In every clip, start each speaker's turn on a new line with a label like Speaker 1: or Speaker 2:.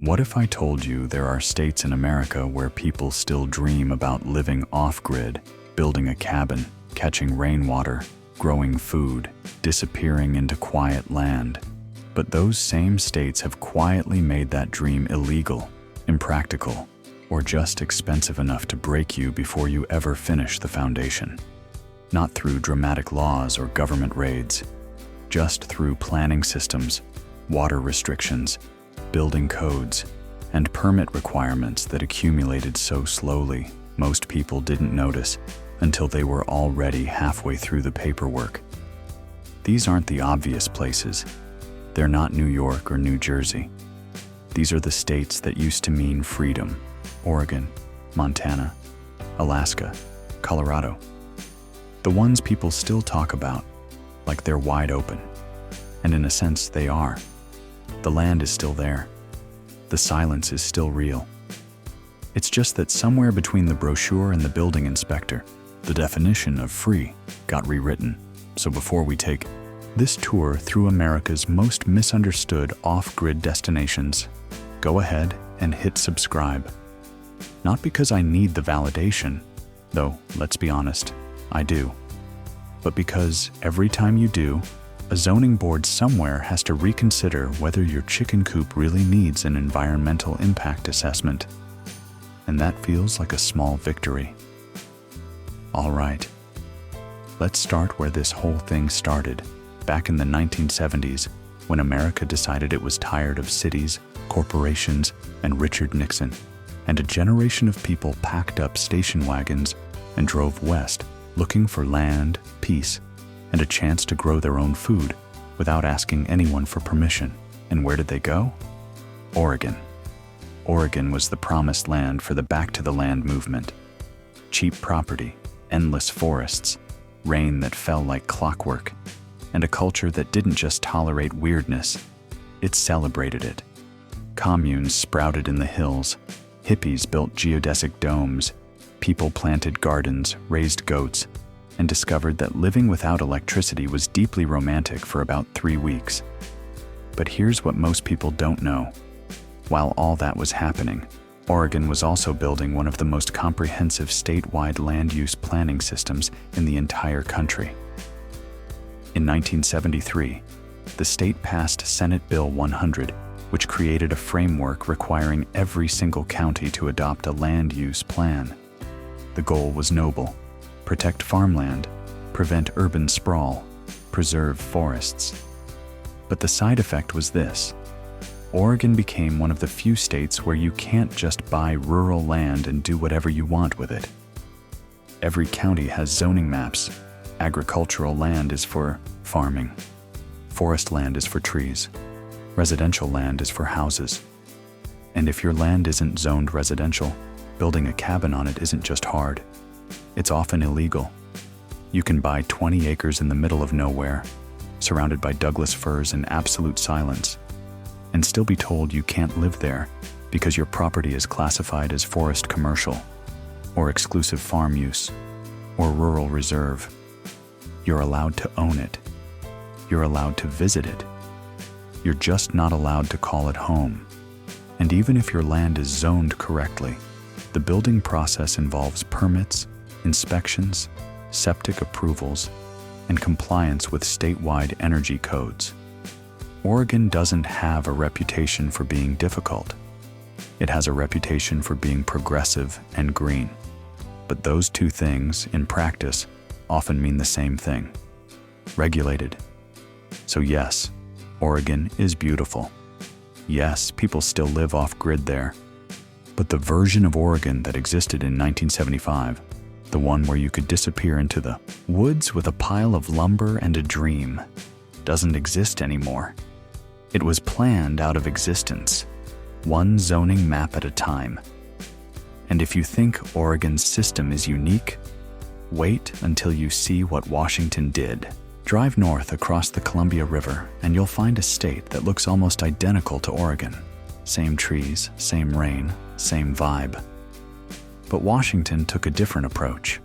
Speaker 1: What if I told you there are states in America where people still dream about living off-grid, building a cabin, catching rainwater, growing food, disappearing into quiet land? But those same states have quietly made that dream illegal, impractical, or just expensive enough to break you before you ever finish the foundation. Not through dramatic laws or government raids, just through planning systems, water restrictions, building codes, and permit requirements that accumulated so slowly most people didn't notice until they were already halfway through the paperwork. These aren't the obvious places. They're not New York or New Jersey. These are the states that used to mean freedom: Oregon, Montana, Alaska, Colorado. The ones people still talk about, like they're wide open. And in a sense, they are. The land is still there. The silence is still real. It's just that somewhere between the brochure and the building inspector, the definition of free got rewritten. So before we take this tour through America's most misunderstood off-grid destinations, go ahead and hit subscribe. Not because I need the validation, though, let's be honest, I do, but because every time you do, a zoning board somewhere has to reconsider whether your chicken coop really needs an environmental impact assessment. And that feels like a small victory. All right, let's start where this whole thing started, back in the 1970s, when America decided it was tired of cities, corporations, and Richard Nixon, and a generation of people packed up station wagons and drove west, looking for land, peace, and a chance to grow their own food without asking anyone for permission. And where did they go? Oregon. Oregon was the promised land for the Back to the Land movement. Cheap property, endless forests, rain that fell like clockwork, and a culture that didn't just tolerate weirdness, it celebrated it. Communes sprouted in the hills, hippies built geodesic domes, people planted gardens, raised goats, and discovered that living without electricity was deeply romantic for about 3 weeks. But here's what most people don't know. While all that was happening, Oregon was also building one of the most comprehensive statewide land use planning systems in the entire country. In 1973, the state passed Senate Bill 100, which created a framework requiring every single county to adopt a land use plan. The goal was noble: protect farmland, prevent urban sprawl, preserve forests. But the side effect was this: Oregon became one of the few states where you can't just buy rural land and do whatever you want with it. Every county has zoning maps. Agricultural land is for farming. Forest land is for trees. Residential land is for houses. And if your land isn't zoned residential, building a cabin on it isn't just hard. It's often illegal. You can buy 20 acres in the middle of nowhere, surrounded by Douglas firs in absolute silence, and still be told you can't live there because your property is classified as forest commercial, or exclusive farm use, or rural reserve. You're allowed to own it. You're allowed to visit it. You're just not allowed to call it home. And even if your land is zoned correctly, the building process involves permits, inspections, septic approvals, and compliance with statewide energy codes. Oregon doesn't have a reputation for being difficult. It has a reputation for being progressive and green. But those two things, in practice, often mean the same thing: regulated. So yes, Oregon is beautiful. Yes, people still live off-grid there. But the version of Oregon that existed in 1975, the one where you could disappear into the woods with a pile of lumber and a dream, doesn't exist anymore. It was planned out of existence, one zoning map at a time. And if you think Oregon's system is unique, wait until you see what Washington did. Drive north across the Columbia River and you'll find a state that looks almost identical to Oregon. Same trees, same rain, same vibe. But Washington took a different approach.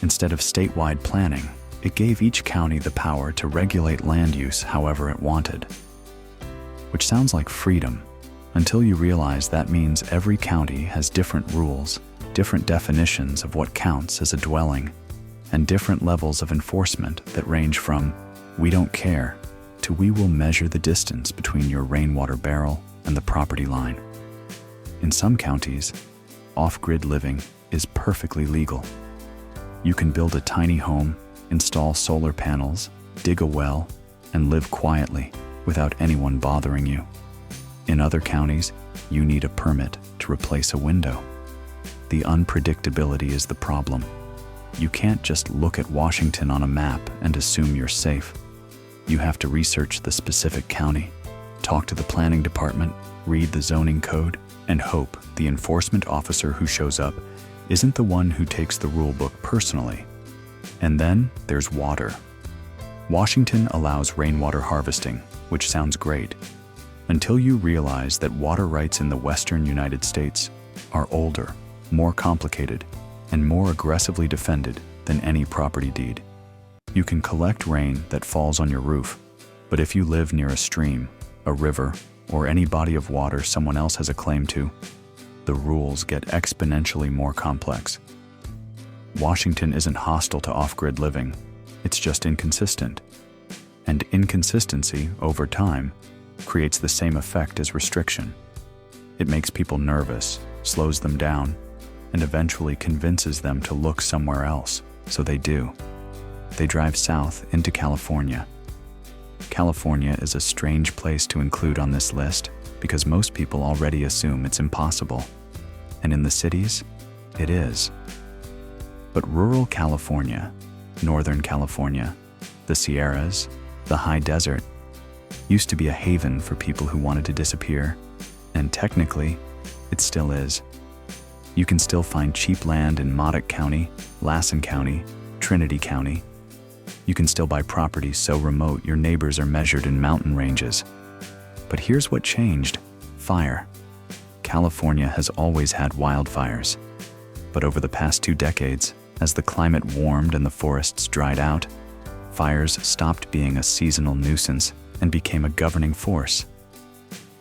Speaker 1: Instead of statewide planning, it gave each county the power to regulate land use however it wanted. Which sounds like freedom, until you realize that means every county has different rules, different definitions of what counts as a dwelling, and different levels of enforcement that range from "we don't care" to "we will measure the distance between your rainwater barrel and the property line." In some counties, off-grid living is perfectly legal. You can build a tiny home, install solar panels, dig a well, and live quietly without anyone bothering you. In other counties, you need a permit to replace a window. The unpredictability is the problem. You can't just look at Washington on a map and assume you're safe. You have to research the specific county, talk to the planning department, read the zoning code, and hope the enforcement officer who shows up isn't the one who takes the rule book personally. And then there's water. Washington allows rainwater harvesting, which sounds great, until you realize that water rights in the western United States are older, more complicated, and more aggressively defended than any property deed. You can collect rain that falls on your roof, but if you live near a stream, a river, or any body of water someone else has a claim to, the rules get exponentially more complex. Washington isn't hostile to off-grid living, it's just inconsistent. And inconsistency, over time, creates the same effect as restriction. It makes people nervous, slows them down, and eventually convinces them to look somewhere else, so they do. They drive south into California. California is a strange place to include on this list because most people already assume it's impossible. And in the cities, it is. But rural California, Northern California, the Sierras, the high desert, used to be a haven for people who wanted to disappear, and technically, it still is. You can still find cheap land in Modoc County, Lassen County, Trinity County. You can still buy properties so remote your neighbors are measured in mountain ranges. But here's what changed: fire. California has always had wildfires. But over the past 2 decades, as the climate warmed and the forests dried out, fires stopped being a seasonal nuisance and became a governing force.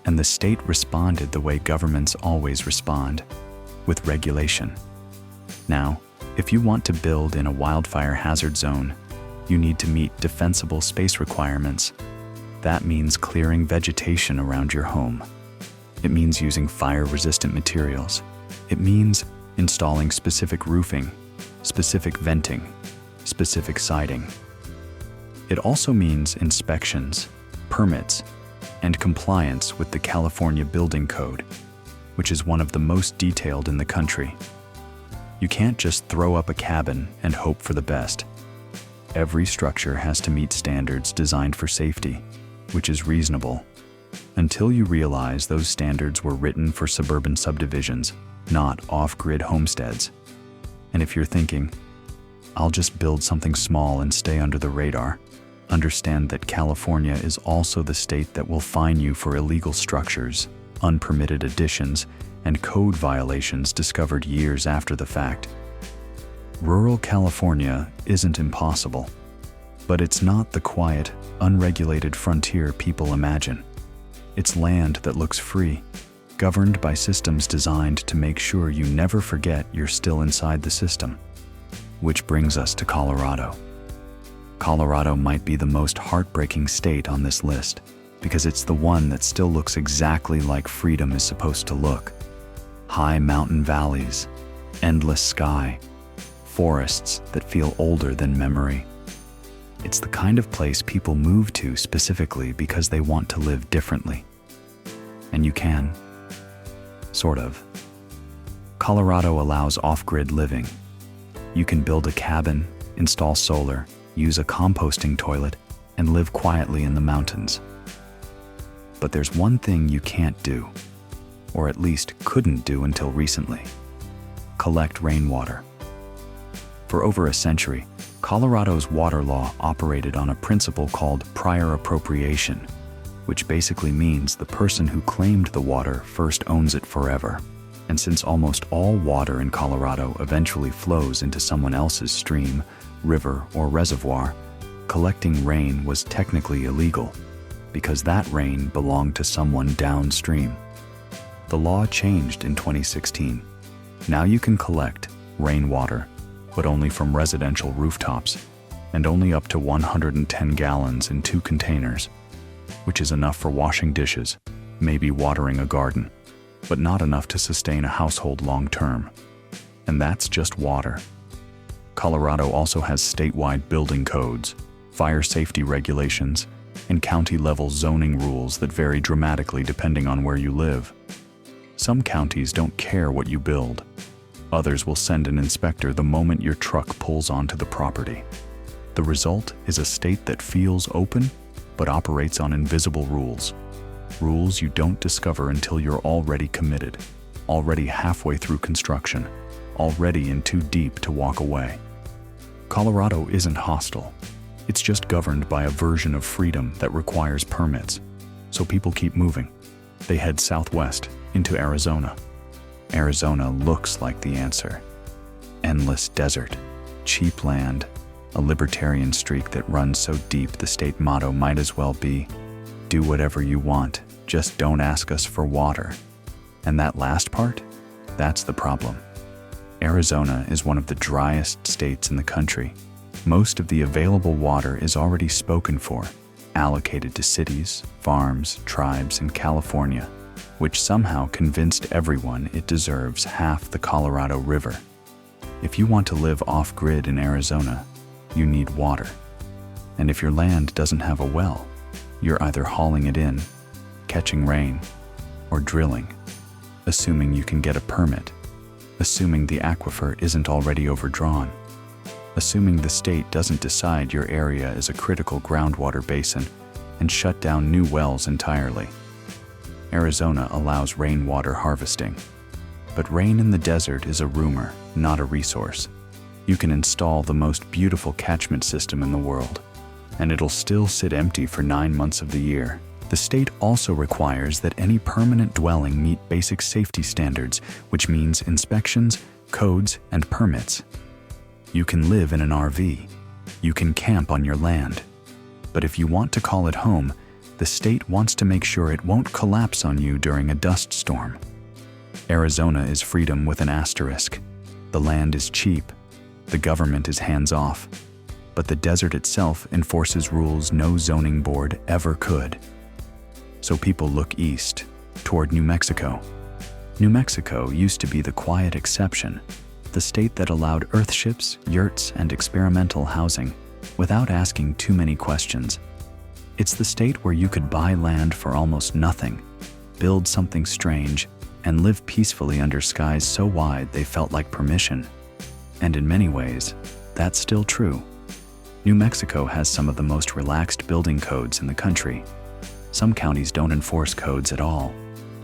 Speaker 1: And the state responded the way governments always respond, with regulation. Now, if you want to build in a wildfire hazard zone, you need to meet defensible space requirements. That means clearing vegetation around your home. It means using fire-resistant materials. It means installing specific roofing, specific venting, specific siding. It also means inspections, permits, and compliance with the California Building Code, which is one of the most detailed in the country. You can't just throw up a cabin and hope for the best. Every structure has to meet standards designed for safety, which is reasonable, until you realize those standards were written for suburban subdivisions, not off-grid homesteads. And if you're thinking, "I'll just build something small and stay under the radar," understand that California is also the state that will fine you for illegal structures, unpermitted additions, and code violations discovered years after the fact. Rural California isn't impossible, but it's not the quiet, unregulated frontier people imagine. It's land that looks free, governed by systems designed to make sure you never forget you're still inside the system. Which brings us to Colorado. Colorado might be the most heartbreaking state on this list because it's the one that still looks exactly like freedom is supposed to look. High mountain valleys, endless sky, forests that feel older than memory. It's the kind of place people move to specifically because they want to live differently. And you can. Sort of. Colorado allows off-grid living. You can build a cabin, install solar, use a composting toilet, and live quietly in the mountains. But there's one thing you can't do, or at least couldn't do until recently: collect rainwater. For over a century, Colorado's water law operated on a principle called prior appropriation, which basically means the person who claimed the water first owns it forever. And since almost all water in Colorado eventually flows into someone else's stream, river, or reservoir, collecting rain was technically illegal, because that rain belonged to someone downstream. The law changed in 2016. Now you can collect rainwater, but only from residential rooftops, and only up to 110 gallons in 2 containers, which is enough for washing dishes, maybe watering a garden, but not enough to sustain a household long term. And that's just water. Colorado also has statewide building codes, fire safety regulations, and county-level zoning rules that vary dramatically depending on where you live. Some counties don't care what you build. Others will send an inspector the moment your truck pulls onto the property. The result is a state that feels open, but operates on invisible rules. Rules you don't discover until you're already committed, already halfway through construction, already in too deep to walk away. Colorado isn't hostile. It's just governed by a version of freedom that requires permits. So people keep moving. They head southwest into Arizona. Arizona looks like the answer. Endless desert, cheap land, a libertarian streak that runs so deep the state motto might as well be, do whatever you want, just don't ask us for water. And that last part? That's the problem. Arizona is one of the driest states in the country. Most of the available water is already spoken for, allocated to cities, farms, tribes in California, which somehow convinced everyone it deserves half the Colorado River. If you want to live off-grid in Arizona, you need water. And if your land doesn't have a well, you're either hauling it in, catching rain, or drilling, assuming you can get a permit, assuming the aquifer isn't already overdrawn, assuming the state doesn't decide your area is a critical groundwater basin and shut down new wells entirely. Arizona allows rainwater harvesting, but rain in the desert is a rumor, not a resource. You can install the most beautiful catchment system in the world, and it'll still sit empty for 9 months of the year. The state also requires that any permanent dwelling meet basic safety standards, which means inspections, codes, and permits. You can live in an RV. You can camp on your land. But if you want to call it home, the state wants to make sure it won't collapse on you during a dust storm. Arizona is freedom with an asterisk. The land is cheap. The government is hands-off. But the desert itself enforces rules no zoning board ever could. So people look east, toward New Mexico. New Mexico used to be the quiet exception, the state that allowed earthships, yurts, and experimental housing without asking too many questions. It's the state where you could buy land for almost nothing, build something strange, and live peacefully under skies so wide they felt like permission. And in many ways, that's still true. New Mexico has some of the most relaxed building codes in the country. Some counties don't enforce codes at all.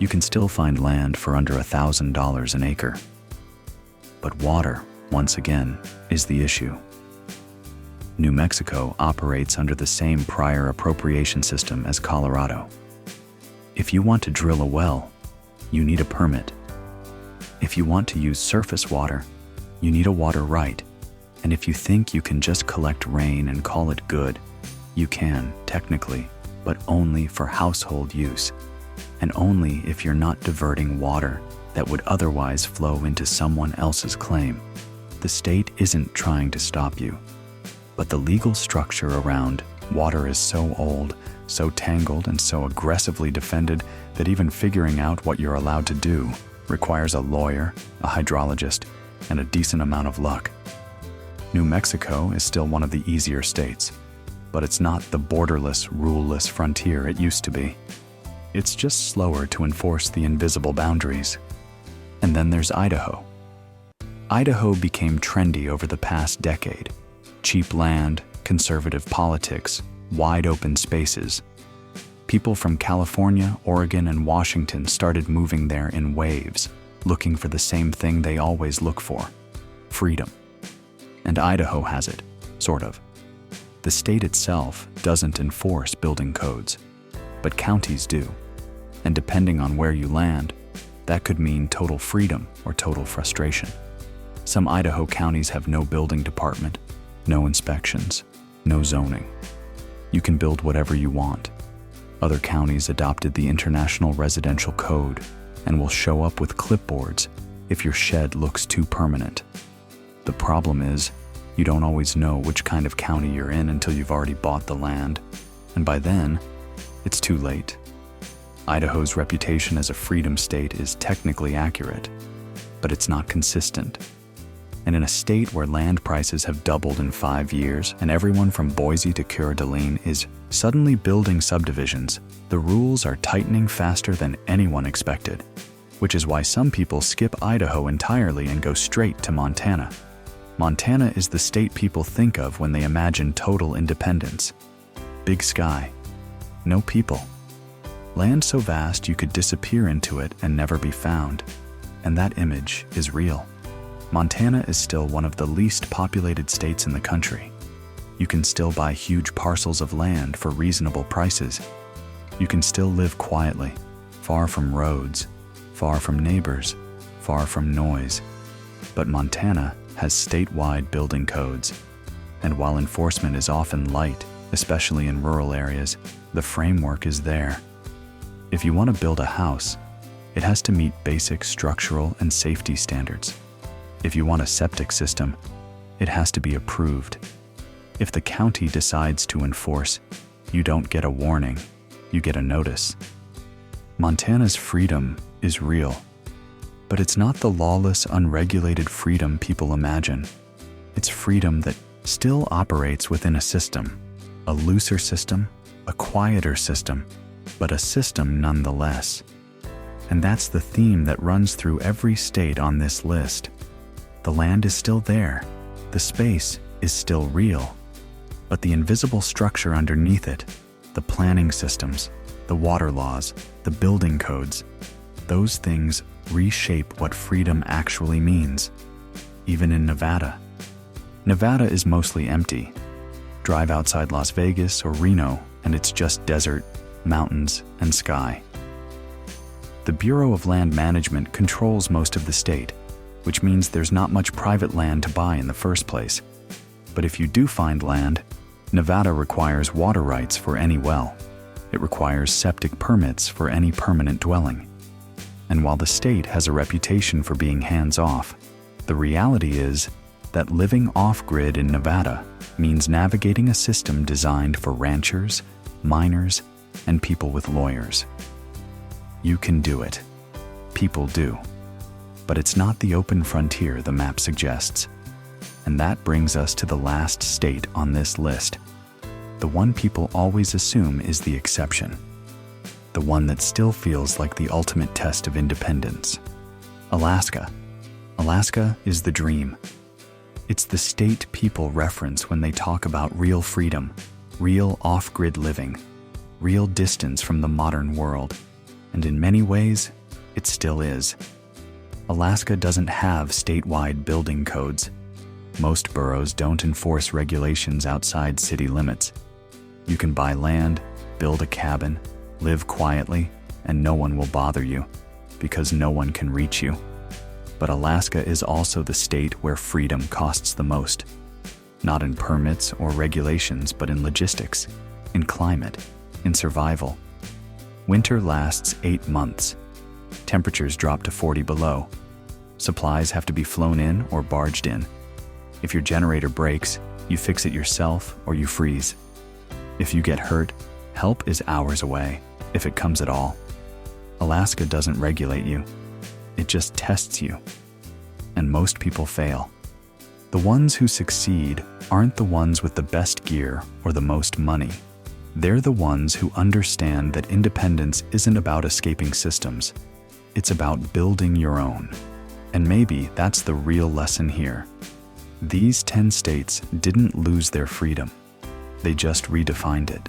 Speaker 1: You can still find land for under $1,000 an acre. But water, once again, is the issue. New Mexico operates under the same prior appropriation system as Colorado. If you want to drill a well, you need a permit. If you want to use surface water, you need a water right. And if you think you can just collect rain and call it good, you can, technically, but only for household use, and only if you're not diverting water that would otherwise flow into someone else's claim. The state isn't trying to stop you, but the legal structure around water is so old, so tangled, and so aggressively defended that even figuring out what you're allowed to do requires a lawyer, a hydrologist, and a decent amount of luck. New Mexico is still one of the easier states, but it's not the borderless, ruleless frontier it used to be. It's just slower to enforce the invisible boundaries. And then there's Idaho. Idaho became trendy over the past decade. Cheap land, conservative politics, wide open spaces. People from California, Oregon, and Washington started moving there in waves, looking for the same thing they always look for: freedom. And Idaho has it, sort of. The state itself doesn't enforce building codes, but counties do. And depending on where you land, that could mean total freedom or total frustration. Some Idaho counties have no building department, no inspections, no zoning. You can build whatever you want. Other counties adopted the International Residential Code and will show up with clipboards if your shed looks too permanent. The problem is, you don't always know which kind of county you're in until you've already bought the land, and by then, it's too late. Idaho's reputation as a freedom state is technically accurate, but it's not consistent. And in a state where land prices have doubled in 5 years and everyone from Boise to Coeur d'Alene is suddenly building subdivisions, the rules are tightening faster than anyone expected, which is why some people skip Idaho entirely and go straight to Montana. Montana is the state people think of when they imagine total independence. Big sky, no people. Land so vast you could disappear into it and never be found. And that image is real. Montana is still one of the least populated states in the country. You can still buy huge parcels of land for reasonable prices. You can still live quietly, far from roads, far from neighbors, far from noise. But Montana has statewide building codes. And while enforcement is often light, especially in rural areas, the framework is there. If you want to build a house, it has to meet basic structural and safety standards. If you want a septic system, it has to be approved. If the county decides to enforce, you don't get a warning, you get a notice. Montana's freedom is real, but it's not the lawless, unregulated freedom people imagine. It's freedom that still operates within a system, a looser system, a quieter system, but a system nonetheless. And that's the theme that runs through every state on this list. The land is still there, the space is still real, but the invisible structure underneath it, the planning systems, the water laws, the building codes, those things reshape what freedom actually means. Even in Nevada. Nevada is mostly empty. Drive outside Las Vegas or Reno and it's just desert, mountains, and sky. The Bureau of Land Management controls most of the state, which means there's not much private land to buy in the first place. But if you do find land, Nevada requires water rights for any well. It requires septic permits for any permanent dwelling. And while the state has a reputation for being hands-off, the reality is that living off-grid in Nevada means navigating a system designed for ranchers, miners, and people with lawyers. You can do it. People do. But it's not the open frontier the map suggests. And that brings us to the last state on this list. The one people always assume is the exception. The one that still feels like the ultimate test of independence. Alaska. Alaska is the dream. It's the state people reference when they talk about real freedom, real off-grid living, real distance from the modern world. And in many ways, it still is. Alaska doesn't have statewide building codes. Most boroughs don't enforce regulations outside city limits. You can buy land, build a cabin, live quietly, and no one will bother you, because no one can reach you. But Alaska is also the state where freedom costs the most. Not in permits or regulations, but in logistics, in climate, in survival. Winter lasts 8 months. Temperatures drop to 40 below. Supplies have to be flown in or barged in. If your generator breaks, you fix it yourself or you freeze. If you get hurt, help is hours away, if it comes at all. Alaska doesn't regulate you. It just tests you. And most people fail. The ones who succeed aren't the ones with the best gear or the most money. They're the ones who understand that independence isn't about escaping systems. It's about building your own. And maybe that's the real lesson here. These 10 states didn't lose their freedom. They just redefined it.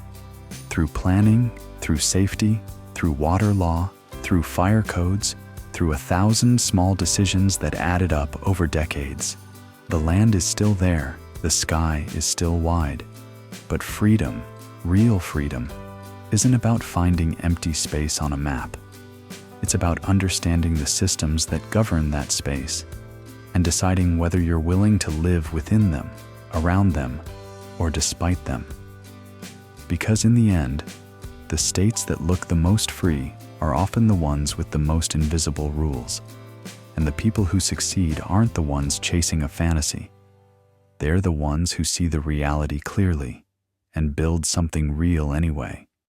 Speaker 1: Through planning, through safety, through water law, through fire codes, through 1,000 small decisions that added up over decades. The land is still there, the sky is still wide. But freedom, real freedom, isn't about finding empty space on a map. It's about understanding the systems that govern that space and deciding whether you're willing to live within them, around them, or despite them. Because in the end, the states that look the most free are often the ones with the most invisible rules. And the people who succeed aren't the ones chasing a fantasy. They're the ones who see the reality clearly and build something real anyway.